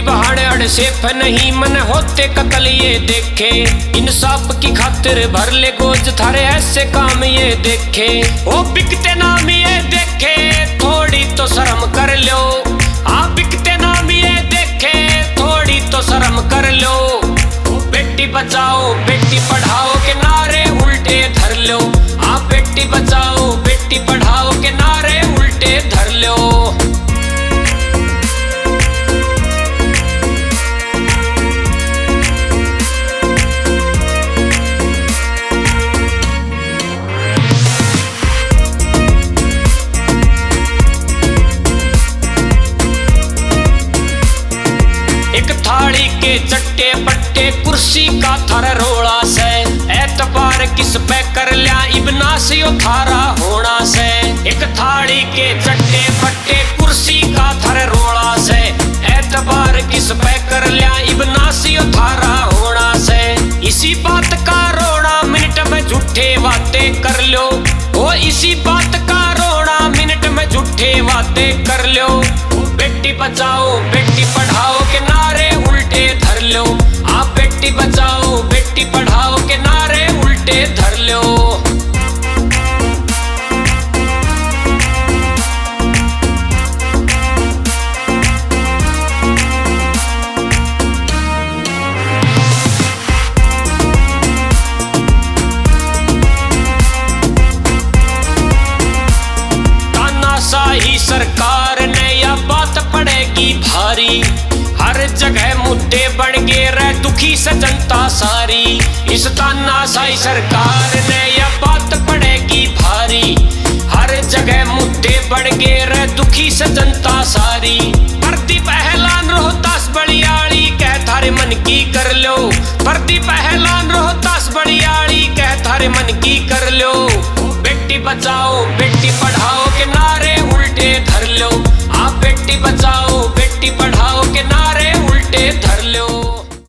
बहाने अड़सेफ नहीं मन होते कत्ल ये देखे। इंसाफ की खातिर भर ले गोज थारे ऐसे काम ये देखे। ओ बिकते नाम ये देखे थोड़ी तो शर्म कर लो। आप बिकते नाम ये देखे थोड़ी तो शर्म कर लो। बेटी बचाओ बेटी पढ़ाओ के नारे उल्टे धर लो। आप बेटी बचाओ बेटी पढ़ाओ के नारे उल्टे धर लो। एक थाली के चट्टे पट्टे कुर्सी का थारा रोड़ा से। एतबार किस पे कर लिया इब्नासियो थारा होना से। एक थाली के चट्टे पट्टे कुर्सी का थारा रोड़ा से। एतबार किस पे कर लिया इब्नासियो थारा होना से। इसी बात का रोना मिनट में झूठे बातें कर लो। ओ इसी बात का रोना मिनट में झूठे बातें कर लो। बेटी बचाओ बेटी पढ़ाओ के नारे उल्टे धर लो। आप बेटी बचाओ बेटी पढ़ाओ के नारे उल्टे धर लो। तानाशाही सरकार ने यह बात पड़ेगी भारी। हर जगह मुद्दे बढ़ गए रह दुखी से जनता सारी। इस तानाशाही सरकार ने यह बात पड़ेगी भारी। हर जगह मुद्दे बढ़ गए रह दुखी से जनता सारी। प्रदीप पहलान रोहतास बड़ियाली कह थारे मन की कर लो। प्रदीप पहलान रोहतास बड़ियाली कह थारे मन की कर लो। बेटी बचाओ बेटी पढ़ाओ के नारे उल्टे धर लो। आप बेटी बचाओ बेटी पढ़ाओ